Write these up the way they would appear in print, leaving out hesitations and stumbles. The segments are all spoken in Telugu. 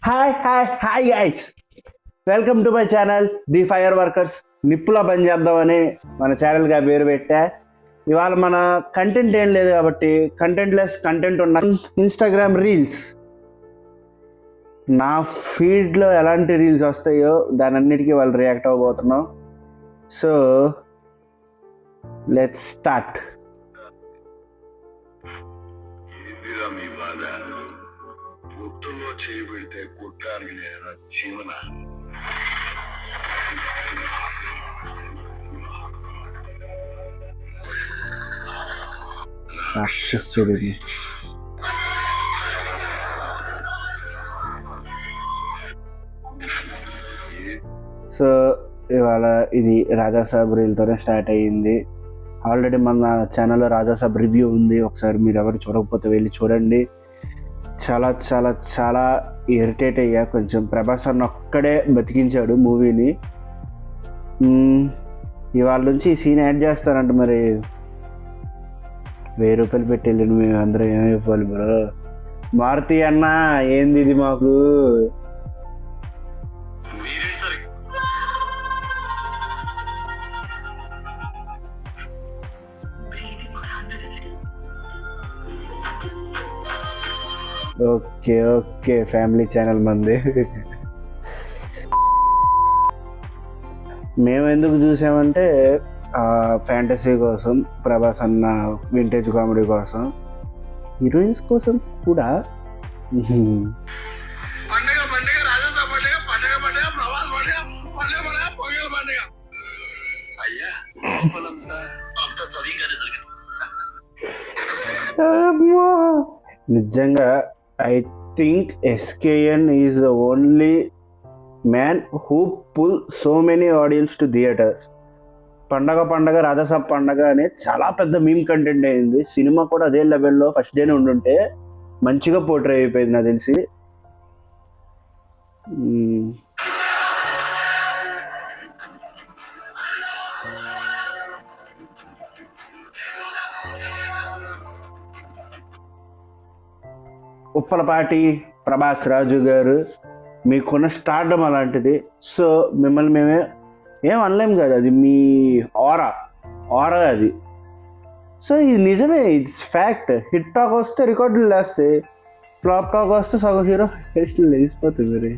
Hi guys, welcome to my channel the fire workers. నిప్పులా పని చేద్దామని మన ఛానల్గా పేరు పెట్టా. ఇవాళ మన కంటెంట్ ఏం లేదు కాబట్టి కంటెంట్ ఉన్న ఇన్స్టాగ్రామ్ రీల్స్. నా ఫీడ్లో ఎలాంటి రీల్స్ వస్తాయో దాని అన్నిటికీ వాళ్ళు రియాక్ట్ అవ్వబోతున్నాం. So let's start. పొత్తుల్లో చేయబెడితే కుట్టానికి లేదా జీవన రాక్షసుడిని. సో ఇవాళ ఇది రాజాసాబ్ రీల్తోనే స్టార్ట్ అయ్యింది. ఆల్రెడీ మన ఛానల్లో రాజాసాబ్ రివ్యూ ఉంది, ఒకసారి మీరు ఎవరు చూడకపోతే వెళ్ళి చూడండి. చాలా చాలా చాలా ఇరిటేట్ అయ్యా. కొంచెం ప్రభాస్ అన్న ఒక్కడే బతికించాడు మూవీని. ఇవాళ నుంచి ఈ సీన్ యాడ్ చేస్తానంట. మరి 1000 రూపాయలు పెట్టి వెళ్ళిన మేము అందరం ఏమైపోవాలి బ్రో? మారుతి అన్న ఏంది ఇది మాకు? ఓకే ఫ్యామిలీ ఛానల్ మంది. మేము ఎందుకు చూసామంటే ఫ్యాంటసీ కోసం, ప్రభాస్ అన్న వింటేజ్ కామెడీ కోసం, హీరోయిన్స్ కోసం కూడా. నిజంగా I think SKN is the only man who pull so many audience to theaters. పండగ రాజాసాబ్ పండగ అనే చాలా పెద్ద మీమ్ కంటెంట్ అయింది. సినిమా కూడా అదే లెవెల్లో ఫస్ట్ డేనే ఉండుంటే మంచిగా పోర్ట్రే అయిపోయింది నాకు తెలిసి. ఉప్పలపాటి ప్రభాస్ రాజు గారు, మీకున్న స్టార్డమ్ అలాంటిది. సో మిమ్మల్ని మేమే ఏం అనలేం కదా, అది మీ ఆరా అది. సో ఇది నిజమే, ఇట్స్ ఫ్యాక్ట్. హిట్ టాక్ వస్తే రికార్డులు లేస్తే, ఫ్లాప్ టాక్ వస్తే సగం హీరో హెయిర్స్టైల్ లేచిపోతుంది. మరి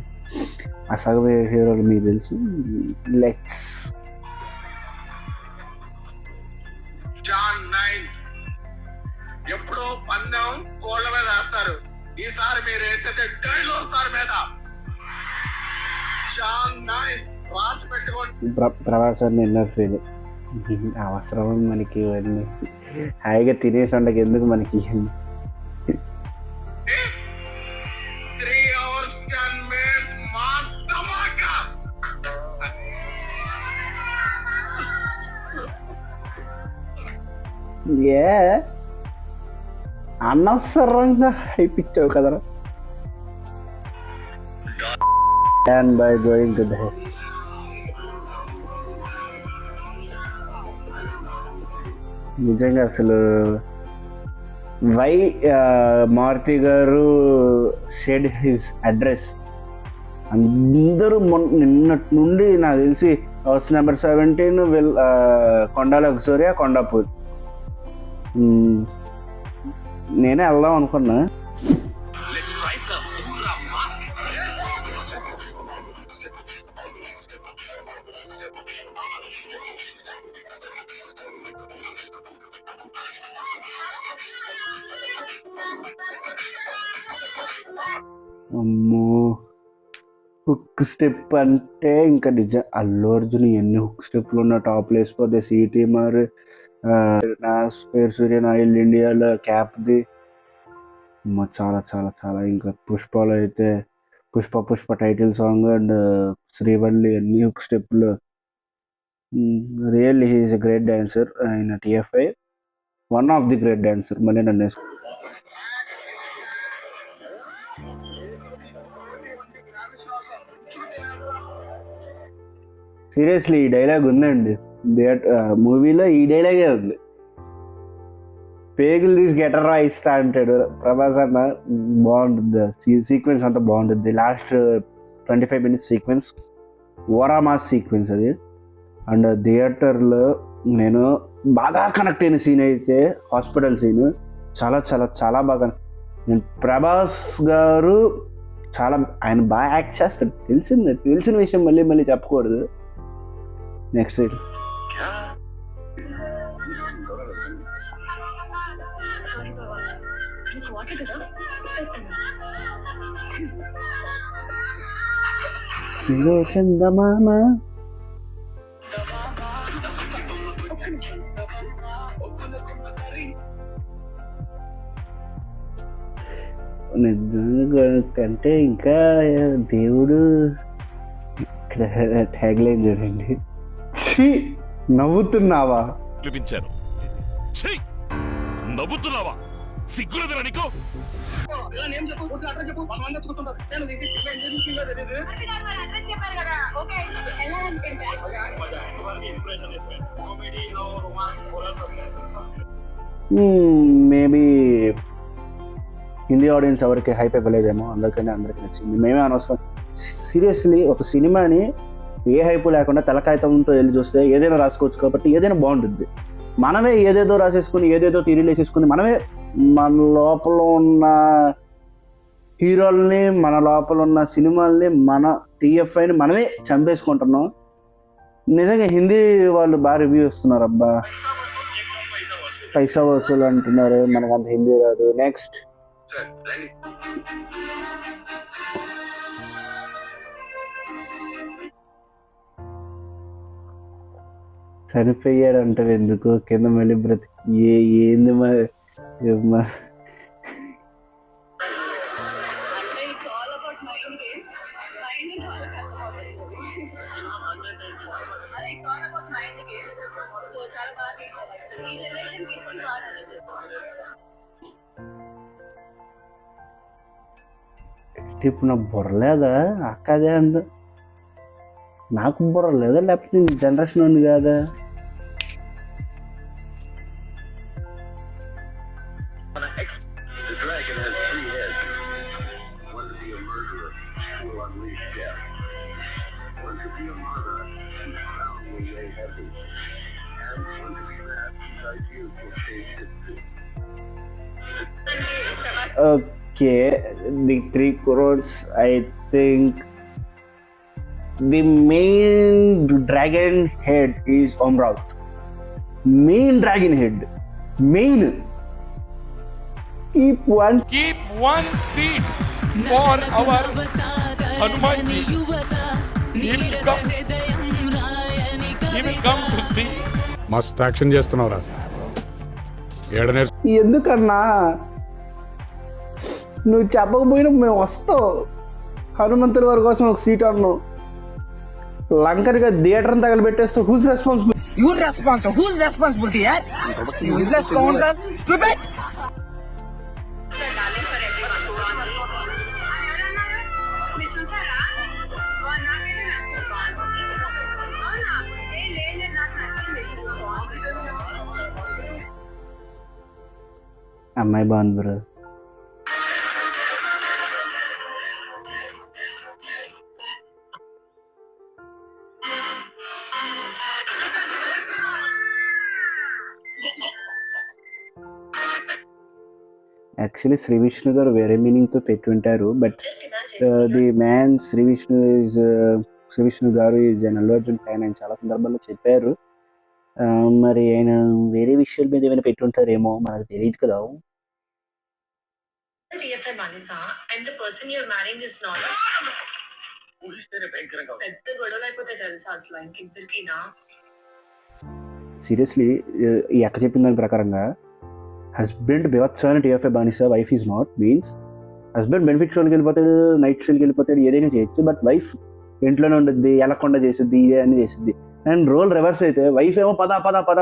ఆ సగం హీరోలు మీకు తెలుసు. లెట్స్ ఎప్పుడో పందెం కోళ్ళ మీద వేస్తారు, ఈసారి మీరు వేసేది డైలో సార్ మీద. రాసి పెట్టుకోండి. ప్రభాస్ అని ఎన్నర్ ఫీల్ అవసరం మనకి ఇవన్నీ. హాయిగా తినేసి ఉండక ఎందుకు మనకి? 3 hours 10 minutes మాస్ ధమాకా. అనవసరంగా అయిపించావు కదరా. And by going to the నిజంగా అసలు వై మారుతి గారు సెడ్ హిజ్ అడ్రస్. అందరూ నిన్నటి నుండి నాకు తెలిసి హౌస్ నెంబర్ 17 కొండాల సూర్య కొండాపూర్ నేనే వెళ్దాం అనుకున్నా. అమ్మో, హుక్ స్టెప్ అంటే ఇంకా నిజం. అల్లు అర్జున్ ఎన్ని హుక్ స్టెప్లు ఉన్న టాప్లు వేసిపోతే. సిటీ మరి నా పేరు సూర్య ఆయిల్ ఇండియాలో క్యాప్ది చాలా చాలా చాలా. ఇంకా పుష్పలో అయితే Pushpa title song and Srivalli అన్ని హుక్ స్టెప్లు. Really he is a great dancer. ఆయన TFI one of the great dancer. మళ్ళీ నన్ను సీరియస్లీ ఈ డైలాగ్ ఉందండి మూవీలో. ఈ డైలాగే ఉంది. పేగులు తీసి గెటర్రా ఇస్తా అంటాడు ప్రభాస్ అన్న. బాగుంటుంది సీక్వెన్స్ అంతా బాగుంటుంది. లాస్ట్ 25 minutes సీక్వెన్స్ ఓరా మాస్ సీక్వెన్స్ అది. అండ్ థియేటర్లో నేను బాగా కనెక్ట్ అయిన సీన్ అయితే హాస్పిటల్ సీన్. చాలా చాలా చాలా బాగా. నేను ప్రభాస్ గారు ఆయన బాగా యాక్ట్ చేస్తాడు. తెలిసిన విషయం మళ్ళీ మళ్ళీ చెప్పకూడదు. నెక్స్ట్ చందమామ నిజంగా కంటే ఇంకా దేవుడు ఇక్కడ ట్యాగ్ లైన్ చూడండి. నవ్వుతున్నావా? నవ్వుతున్నావా? సిగ్గులేదురా నీకు? మేబీ హిందీ ఆడియన్స్ ఎవరికి హైప్ ఇవ్వలేదేమో, అందరికీ నచ్చింది. మేమే అనవసరం. సీరియస్లీ ఒక సినిమాని ఏ హైపు లేకుండా తలకాయతంతో వెళ్ళి చూస్తే ఏదైనా రాసుకోవచ్చు. కాబట్టి ఏదైనా బాగుంటుంది. మనమే ఏదేదో రాసేసుకుని ఏదేదో తీరీలు వేసేసుకుని మనమే మన లోపల ఉన్న హీరోల్ని, మన లోపల ఉన్న సినిమాల్ని, మన టీఎఫ్ఐని మనమే చంపేసుకుంటున్నాం. నిజంగా హిందీ వాళ్ళు బాగా రివ్యూ ఇస్తున్నారు. అబ్బా పైసా వసూలు అంటున్నారు. మనకు అంత హిందీ రాదు. నెక్స్ట్ చనిపోయాడు అంటే ఎందుకు కింద మళ్ళీ ఏంది ఇప్పుడు నాకు బుర్రలేదా అక్క? అదే అండ్ నాకు బుర్ర లేదా, లేకపోతే నేను జనరేషన్ ఉంది కాదా? Okay, the 3 crores, I think the main dragon head is Omraut. Main dragon head. Main. Keep one seat for our Hanumanji. He will come to see. మస్త్ యాక్షన్ చేస్తున్నావురా. ఎందుకన్నా నువ్వు చెప్పకపోయినా మేము వస్తాం. హనుమంతుల వారి కోసం ఒక సీట్ అన్నావు. లంకరిగా థియేటర్ తగలబెట్టేస్తే who's responsible? Who's responsibility, yaar? Useless scoundrel, stupid. అమ్మాయి బాగుంది బ్రో. యాక్చువల్లీ శ్రీ విష్ణు గారు వేరే మీనింగ్తో పెట్టుంటారు. But the man Sri Vishnu గారు is an Allu Arjun fan అని చాలా సందర్భాల్లో చెప్పారు. మరి ఆయన వేరే విషయాల మీద ఏమైనా పెట్టుంటారేమో, మనకు తెలియదు కదా. సీరియస్లీ ఈ అక్క చెప్పిన దాని ప్రకారంగా హస్బెండ్ బీభత్సమైన టీఎఫ్ఐ బానిస, wife is not. Means husband benefit షోకి వెళ్ళిపోతాడు, నైట్ షోకి వెళ్ళిపోతాడు, ఏదైనా చేయొచ్చు. బట్ వైఫ్ ఇంట్లోనే ఉండద్ది, ఎలకుండా చేసిద్ది, ఇదే అని చేసిద్ది. అండ్ రోల్ రివర్స్ అయితే వైఫ్ ఏమో పద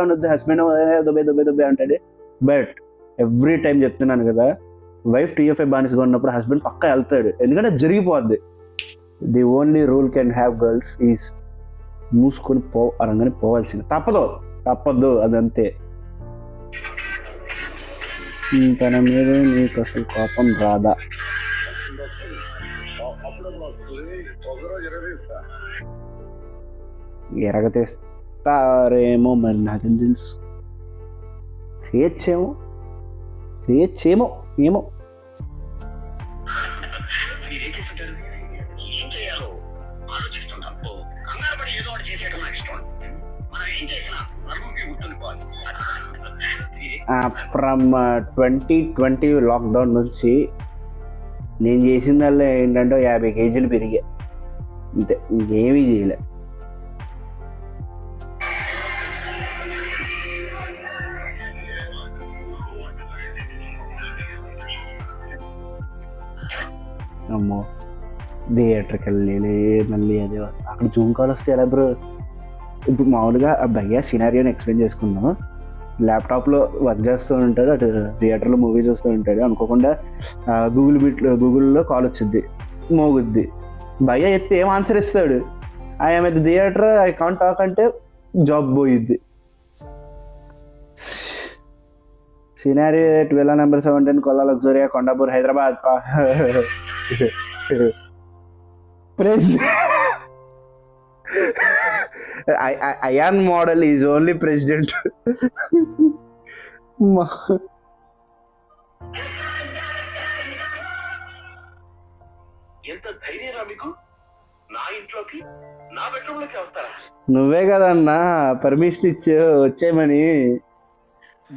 ఉండొద్దు, హస్బెండ్ దొబ్బే అంటాడు. బట్ ఎవ్రీ టైం చెప్తున్నాను కదా, వైఫ్ టీఎఫ్ఐ బానిసగా ఉన్నప్పుడు హస్బెండ్ పక్కా వెళ్తాడు. ఎందుకంటే జరిగిపోద్ది. The only rule can have girls is మూసుకొని అనగానే పోవాల్సింది. తప్పదు, అదంతే. తన మీద నీకు అసలు కోపం రాదా? ఎరగతీస్తారేమో మరి, నాకేం తెలుసు. చేయొచ్చేమో ఏమో. మీరేం చేస్తుంటారు? ఏం చేయాలో ఆలోచిస్తుంటాం. కంగారు పడి ఏదో ఒకటి చేసేయడం నాకు ఇష్టం. మనం ఏం చేసినా నలుగురికి గుర్తుండిపోవాలి. ఫ్రమ్ 2020 లాక్డౌన్ నుంచి నేను చేసిందల్లా ఏంటంటే 50 కేజీలు పెరిగా అంతే, ఇంకేమీ చేయలే. అమ్మో, థియేటర్కి వెళ్ళి మళ్ళీ అదే అక్కడ జూమ్ కాల్ వస్తే ఎలా బ్రో? ఇప్పుడు మామూలుగా భయ్యా సినారియోని ఎక్స్ప్లెయిన్ చేసుకుందాం. ల్యాప్టాప్లో వర్క్ చేస్తూ ఉంటాడు, అటు థియేటర్లో మూవీ చూస్తూ ఉంటాడు. అనుకోకుండా గూగుల్లో కాల్ వచ్చింది, మోగుద్ది. భయ్య ఎత్తి ఏం ఆన్సర్ ఇస్తాడు? I'm at the theatre, I can't talk అంటే జాబ్ పోయిద్ది. Scenario 12 number 17 Kolla Luxuria Kondapur Hyderabad. Ayaan model is only president. ఎంత ధైర్యం మీకు? నా ఇంట్లోకి, నా బెడ్రూమ్ లోకి వస్తారా? నువ్వే కదన్నా పర్మిషన్ ఇచ్చే వచ్చేయమని.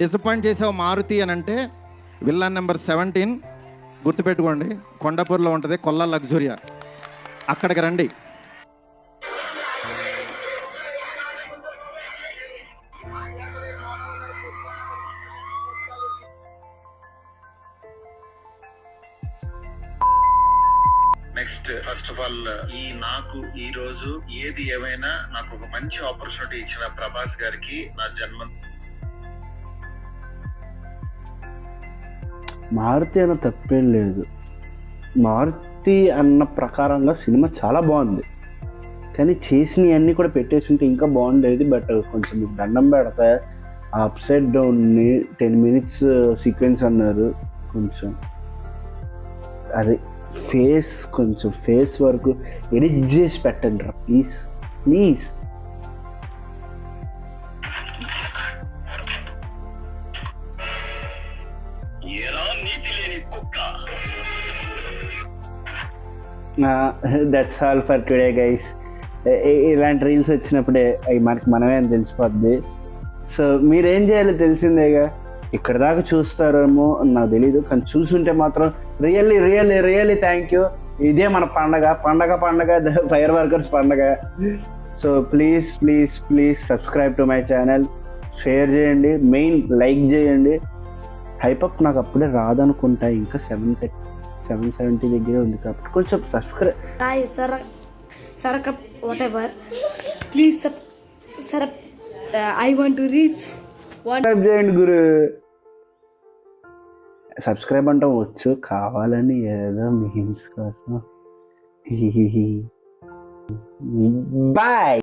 డిసప్పాయింట్ చేసావు మారుతి అని అంటే విల్లా నెంబర్ 17 గుర్తుపెట్టుకోండి, కొండాపూర్లో ఉంటుంది, కొల్లా లగ్జూరియా. అక్కడికి రండి. నెక్స్ట్ ఫస్ట్ ఆఫ్ ఆల్ నాకు ఈ రోజు ఏది ఏమైనా నాకు ఒక మంచి ఆపర్చునిటీ ఇచ్చిన ప్రభాస్ గారికి నా జన్మ. మారుతి అన్న తప్పేం లేదు. మారుతి అన్న ప్రకారంగా సినిమా చాలా బాగుంది, కానీ చేసినవన్నీ కూడా పెట్టేసి ఉంటే ఇంకా బాగుండేది. బట్ కొంచెం మీకు దండం పెడతా, అప్ సైడ్ డౌన్ని 10 minutes సీక్వెన్స్ అన్నారు. కొంచెం అది కొంచెం ఫేస్ వరకు ఎడిట్ చేసి పెట్టండి రా please. That's all for today guys. ఇలాంటి రీల్స్ వచ్చినప్పుడే అవి మనమే అని తెలిసిపోద్ది. సో మీరేం చేయాలో తెలిసిందేగా. ఇక్కడ దాకా చూస్తారేమో నాకు తెలీదు, కానీ చూసుంటే మాత్రం రియల్లీ థ్యాంక్ యూ. ఇదే మన పండగ ఫైర్ వర్కర్స్ పండగ. So please subscribe to my channel, share చేయండి, మెయిన్ లైక్ చేయండి. హైపప్ నాకు అప్పుడే రాదనుకుంటా, ఇంకా 770 దగ్గరే ఉంది కాబట్టి కొంచెం subscribe. Sarakap, whatever. Please, Sarap, I want to reach subscribe చేయండి గురు. సబ్స్క్రైబ్ అంటాం వచ్చు, కావాలని ఏదో మీమ్స్ కోసం. బాయ్.